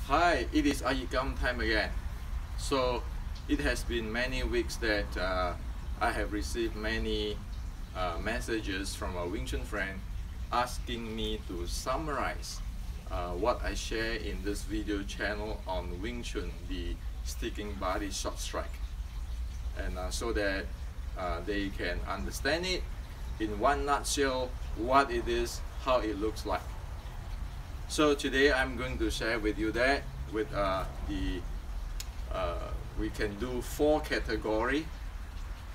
Hi, it is iYikKam time again. So it has been many weeks that I have received many messages from a Wing Chun friend asking me to summarize what I share in this video channel on Wing Chun, the sticking body short strike, and so that they can understand it in one nutshell, what it is, how it looks like. So today I'm going to share with you that with we can do 4 categories,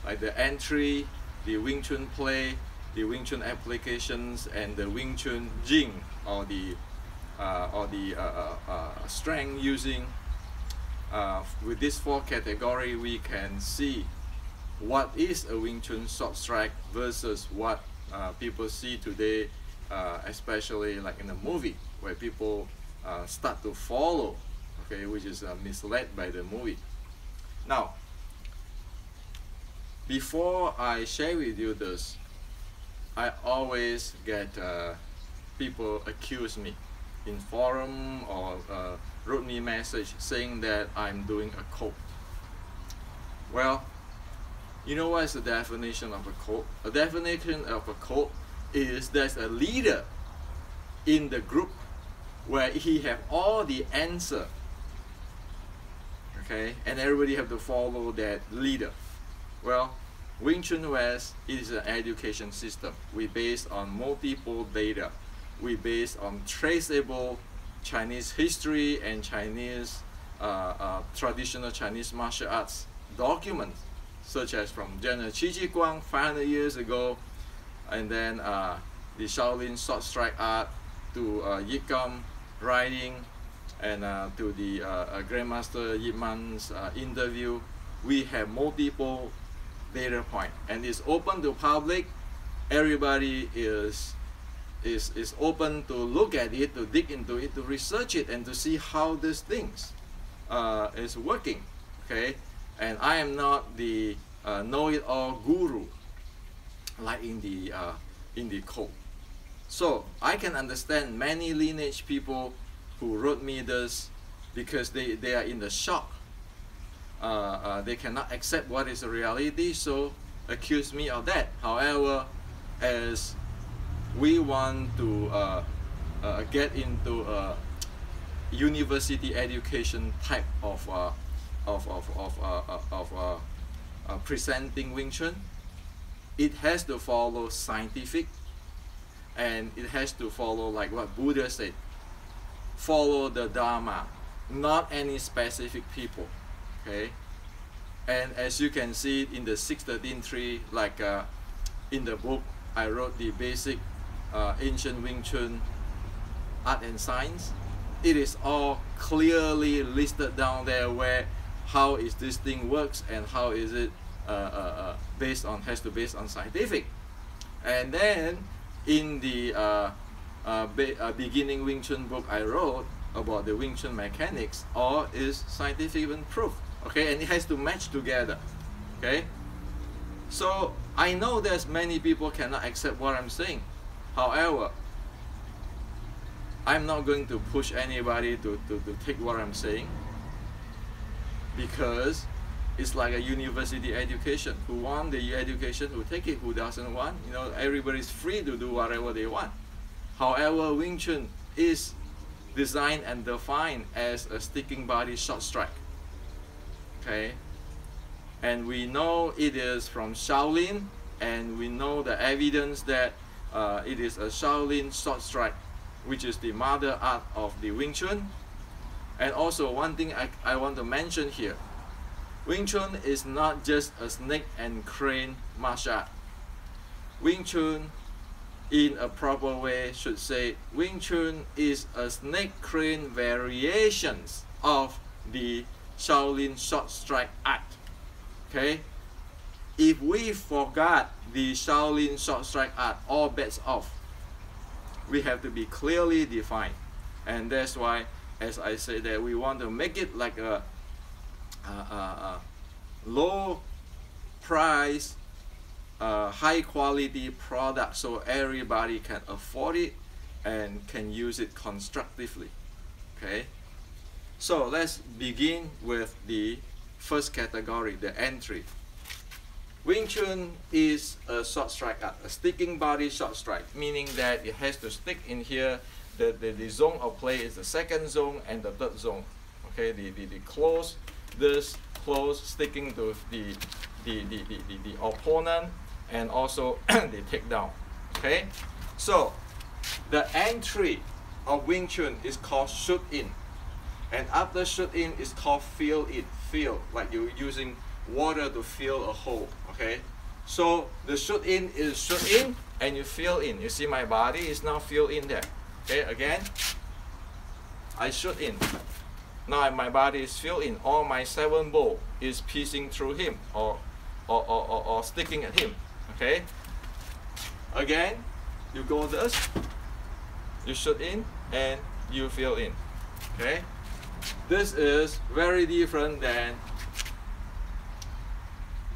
like the entry, the Wing Chun play, the Wing Chun applications, and the Wing Chun Jing, or the strength using. With these 4 categories, we can see what is a Wing Chun short strike versus what people see today, especially like in a movie, where people start to follow, okay, which is misled by the movie. Now, before I share with you this, I always get people accuse me in forum or wrote me a message saying that I'm doing a cult. Well, you know what is the definition of a cult? A definition of a cult is there's a leader in the group where he have all the answer, okay, and everybody have to follow that leader. Well, WCWest is an education system. We base on multiple data. We base on traceable Chinese history and Chinese traditional Chinese martial arts documents, such as from General Qi Ji Guang 500 years ago, and then the Shaolin short strike art, to iYikKam writing, and to the Grandmaster Yip Man's interview. We have multiple data points, and it's open to public. Everybody is open to look at it, to dig into it, to research it, and to see how these things is working. Okay, and I am not the know-it-all guru like in the code. So I can understand many lineage people who wrote me this because they are in the shock. They cannot accept what is the reality, so accuse me of that. However, as we want to get into a university education type of presenting Wing Chun, it has to follow scientific, and it has to follow like what Buddha said, follow the Dharma, not any specific people. Okay, and as you can see in the 613.3, like in the book I wrote, the basic ancient Wing Chun art and science, it is all clearly listed down there where how is this thing works and how is it based on scientific. And then in the beginning Wing Chun book I wrote about the Wing Chun mechanics, all is scientific proof. Okay, and it has to match together. Okay, so I know there's many people cannot accept what I'm saying. However, I'm not going to push anybody to take what I'm saying, because it's like a university education. Who want the education, who take it, who doesn't want, you know, everybody's free to do whatever they want. However, Wing Chun is designed and defined as a sticking body short strike. Okay, and we know it is from Shaolin, and we know the evidence that it is a Shaolin short strike, which is the mother art of the Wing Chun. And also one thing I want to mention here, Wing Chun is not just a snake and crane martial art. Wing Chun, in a proper way, should say Wing Chun is a snake crane variations of the Shaolin short strike art. Okay, if we forgot the Shaolin short strike art, all bets off. We have to be clearly defined, and that's why, as I say, that we want to make it like a low price, high quality product, so everybody can afford it and can use it constructively. Okay, So let's begin with the first category, the entry. Wing Chun is a short strike art, a sticking body short strike, meaning that it has to stick in here. The zone of play is the second zone and the third zone. Okay, the close, this close sticking to the opponent, and also the takedown. Okay, so the entry of Wing Chun is called shoot in, and after shoot in is called fill in. Fill, like you're using water to fill a hole. Okay, so the shoot in is shoot in and you fill in. You see my body is now filled in there. Okay, again, I shoot in. Now my body is filled in. All my 7 ball is piercing through him or sticking at him. Okay, again, you go this, you shoot in and you fill in. Okay, this is very different than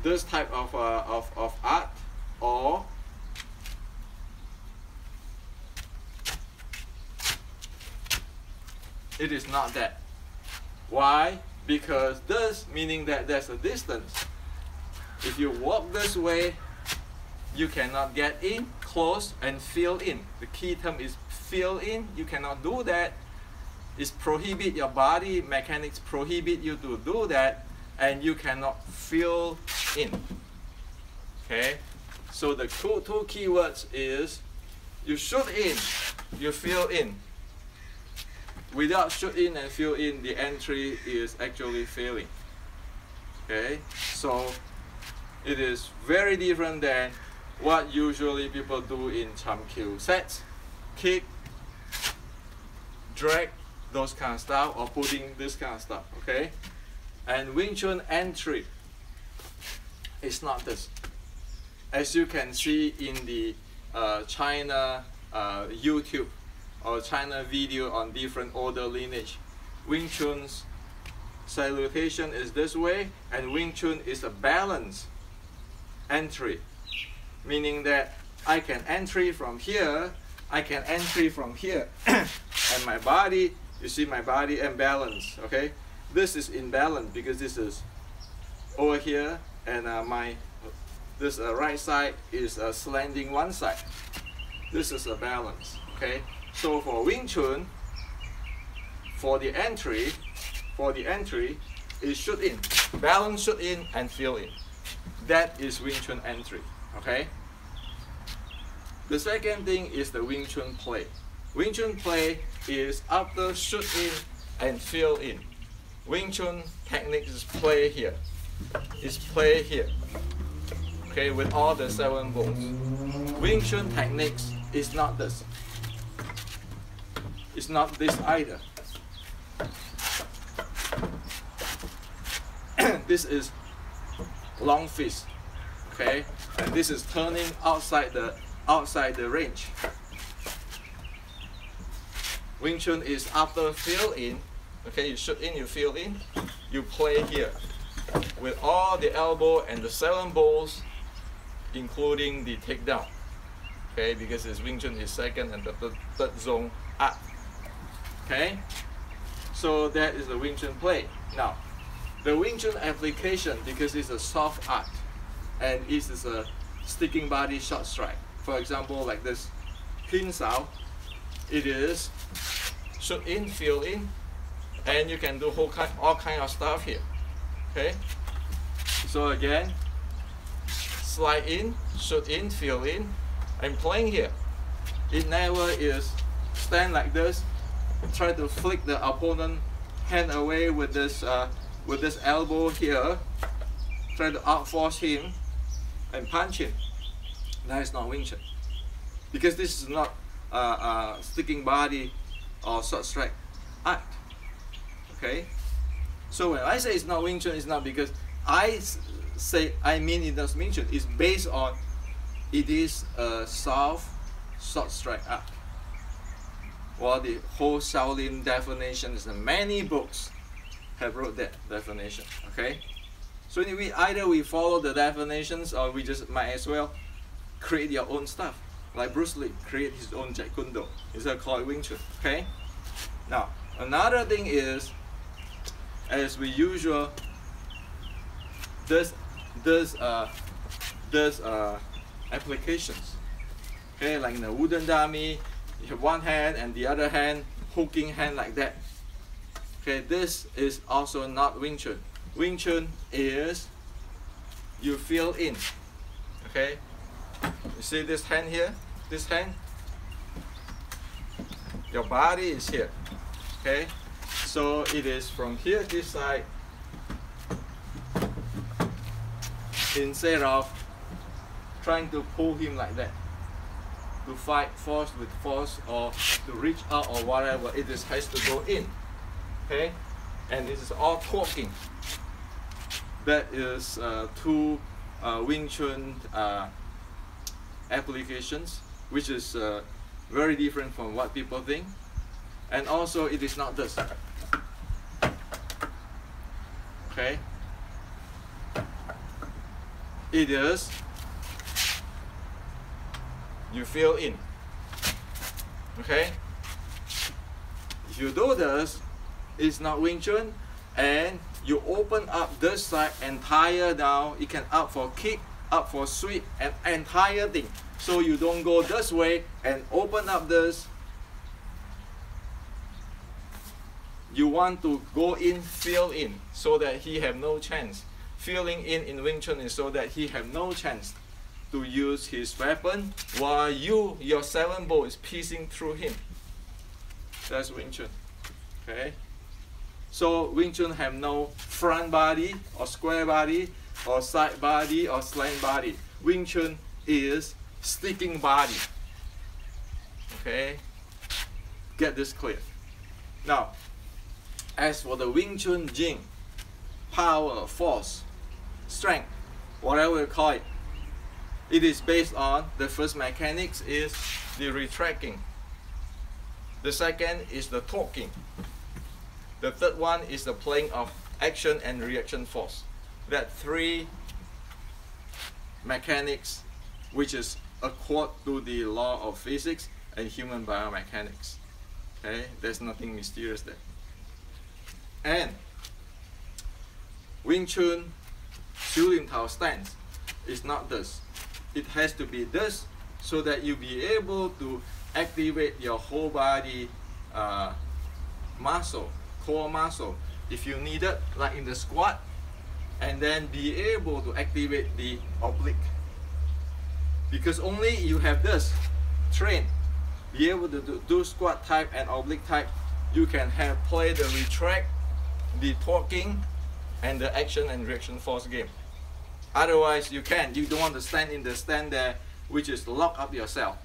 this type of art, or it is not that. Why? Because this meaning that there's a distance. If you walk this way, you cannot get in, close, and fill in. The key term is fill in. You cannot do that. It's prohibit, your body mechanics prohibit you to do that, and you cannot fill in. Okay, so the two keywords is you shoot in, you fill in. Without shoot in and fill in, the entry is actually failing. Okay, so it is very different than what usually people do in Cham Kyu sets, kick, drag, those kind of stuff, or putting this kind of stuff. Okay, and Wing Chun entry is not this. As you can see in the China YouTube or China video on different order lineage, Wing Chun's salutation is this way, and Wing Chun is a balanced entry, meaning that I can entry from here, I can entry from here, and my body, you see my body imbalance. Okay, this is imbalance because this is over here, and this right side is slanting one side. This is a balance. Okay, so for Wing Chun, for the entry is shoot in, balance, shoot in, and fill in. That is Wing Chun entry. Okay. The second thing is the Wing Chun play. Wing Chun play is after shoot in and fill in. Wing Chun technique is play here. Is play here. Okay, with all the 7 balls. Wing Chun techniques is not this. It's not this either. This is long fist. Okay, and this is turning outside the range. Wing Chun is after fill in. Okay, you shoot in, you fill in, you play here with all the elbow and the 7 balls, including the takedown. Okay, because it's Wing Chun is second and the third zone art. Okay, so that is the Wing Chun play. Now, the Wing Chun application, because it's a soft art and it is a sticking body short strike. For example, like this Hin Sao, it is shoot in, fill in, and you can do all kind of stuff here. Okay, so again, slide in, shoot in, fill in. I'm playing here. It never is stand like this, try to flick the opponent hand away with this elbow here, try to outforce him and punch him. That is not Wing Chun, because this is not sticking body or short strike art. Okay, so when I say it's not Wing Chun, it's not because I mean it does Wing Chun. It's based on it is a soft short strike art. Well, the whole Shaolin definitions and many books have wrote that definition. Okay, so either we follow the definitions or we just might as well create your own stuff. Like Bruce Lee create his own Jeet Kune Do. It's called Wing Chun. Okay. Now another thing is as we usual does applications. Okay, like in a wooden dummy, you have one hand and the other hand hooking hand like that. Okay, this is also not Wing Chun. Wing Chun is you feel in. Okay, you see this hand here, this hand, your body is here. Okay, so it is from here, this side, instead of trying to pull him like that, to fight force with force or to reach out or whatever, it is has to go in. Okay, and this is all talking. That is two Wing Chun applications, which is very different from what people think. And also it is not this. Okay, it is you feel in. Okay, if you do this, it's not Wing Chun, and you open up this side entire down. You can up for kick, up for sweep, and entire thing. So you don't go this way and open up this. You want to go in, feel in, so that he have no chance. Feeling in Wing Chun is so that he have no chance to use his weapon while your 7-bow is piercing through him. That's Wing Chun. Okay. So Wing Chun have no front body or square body or side body or slant body. Wing Chun is sticking body. Okay. Get this clear. Now, as for the Wing Chun Jing, power, force, strength, whatever you call it, it is based on the first mechanics is the retracting. The second is the talking. The third one is the playing of action and reaction force. That three mechanics, which is accord to the law of physics and human biomechanics. Okay, there's nothing mysterious there. And Wing Chun Xiu Lim Tao stance is not this. It has to be this, so that you be able to activate your whole body muscle, core muscle, if you need it, like in the squat, and then be able to activate the oblique. Because only you have this train, be able to do squat type and oblique type, you can have play the retract, the talking, and the action and reaction force game. Otherwise, you don't want to stand in the stand there, which is lock up yourself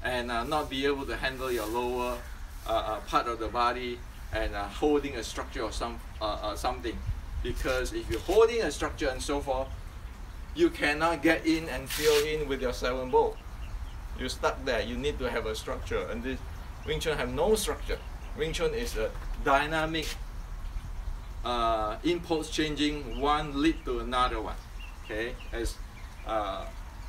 and not be able to handle your lower part of the body and holding a structure or something. Because if you're holding a structure and so forth, you cannot get in and feel in with your 7-bow. You're stuck there. You need to have a structure, and this Wing Chun have no structure. Wing Chun is a dynamic impulse changing one lead to another one. Okay, as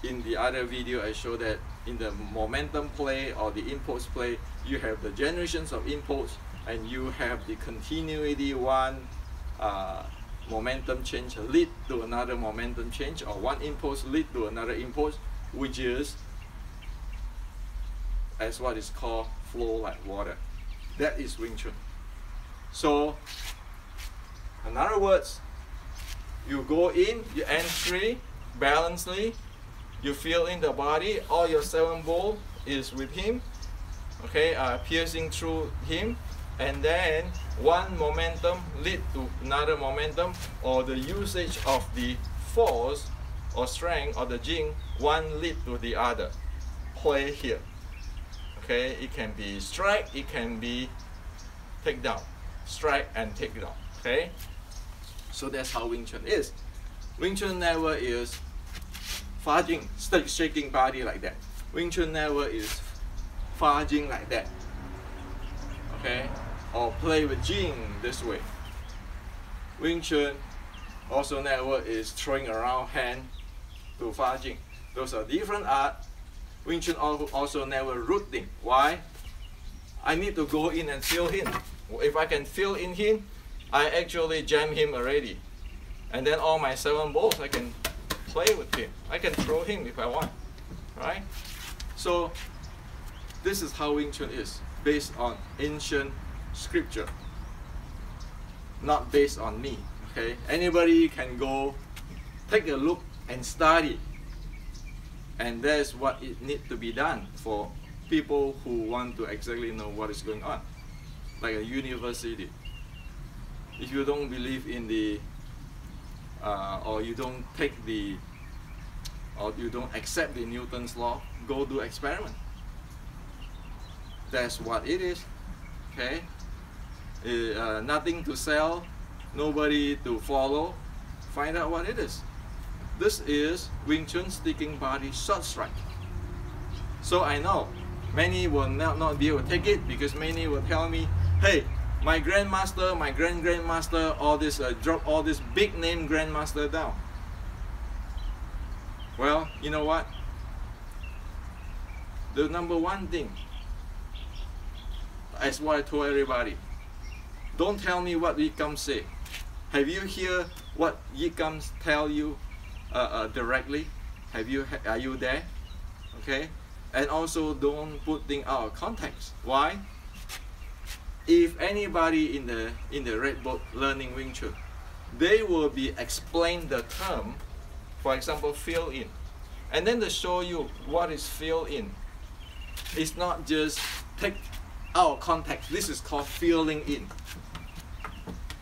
in the other video I showed that in the momentum play or the impulse play, you have the generations of impulse and you have the continuity, one momentum change lead to another momentum change, or one impulse lead to another impulse, which is as what is called flow like water. That is Wing Chun. So in other words, you go in, you entry, balancely, you feel in the body, all your 7-bow is with him, okay, piercing through him, and then one momentum lead to another momentum, or the usage of the force or strength or the jing, one lead to the other. Play here. Okay, it can be strike, it can be take down, strike and take down. Okay. So that's how Wing Chun is. Wing Chun never is fudging, shaking body like that. Wing Chun never is fudging like that. Okay? Or play with jing this way. Wing Chun also never is throwing around hand to fudging. Those are different art. Wing Chun also never rooting. Why? I need to go in and feel him. If I can feel in him, I actually jam him already. And then all my 7 balls, I can play with him. I can throw him if I want, right? So this is how Wing Chun is, based on ancient scripture, not based on me, okay? Anybody can go take a look and study. And that's what it needs to be done for people who want to exactly know what is going on, like a university. If you don't believe in the, or you don't take the, or you don't accept the Newton's law, go do experiment. That's what it is, okay? Nothing to sell, nobody to follow. Find out what it is. This is Wing Chun sticking body short strike. So I know many will not be able to take it, because many will tell me, hey, my grandmaster, my grandmaster, all this drop all this big name grandmaster down. Well, you know what? The number one thing, as what I told everybody, don't tell me what iYikKam say. Have you heard what iYikKam tell you directly? Are you there? Okay, and also don't put things out of context. Why? If anybody in the red book learning Wing Chun, they will be explain the term. For example, fill in, and then they show you what is fill in. It's not just take out of context. This is called filling in.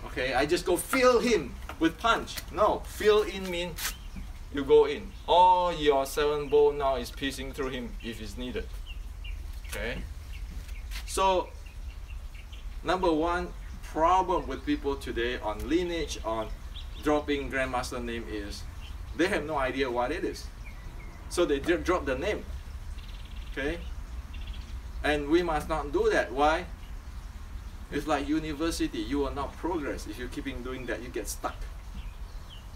Okay, I just go fill him with punch. No, fill in means you go in. All your 7 ball now is piercing through him if it's needed. Okay? So, number one problem with people today on lineage, on dropping grandmaster name is they have no idea what it is. So they drop the name. Okay? And we must not do that. Why? It's like university. You will not progress if you keep doing that. You get stuck.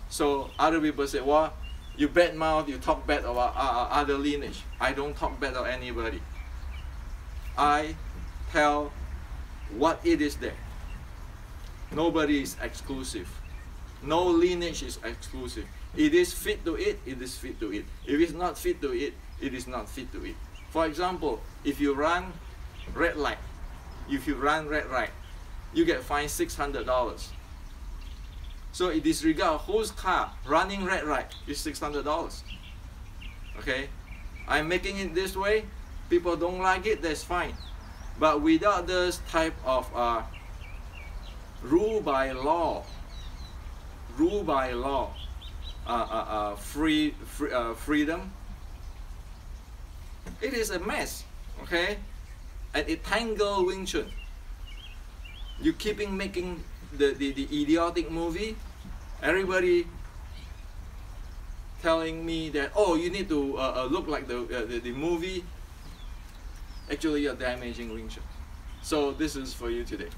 So other people say, well, you bad mouth, you talk bad about other lineage. I don't talk bad about anybody. I tell what it is there. Nobody is exclusive. No lineage is exclusive. It is fit to it, it is fit to it. If it's not fit to it, it is not fit to it. For example, if you run red light, you get fined $600. So it disregard whose car running red light is $600. Okay, I'm making it this way. People don't like it, that's fine. But without this type of rule by law, freedom, it is a mess. Okay, and it tangle Wing Chun. You keeping making the idiotic movie. Everybody telling me that, oh, you need to look like the movie. Actually, you're damaging Wing Chun. So this is for you today.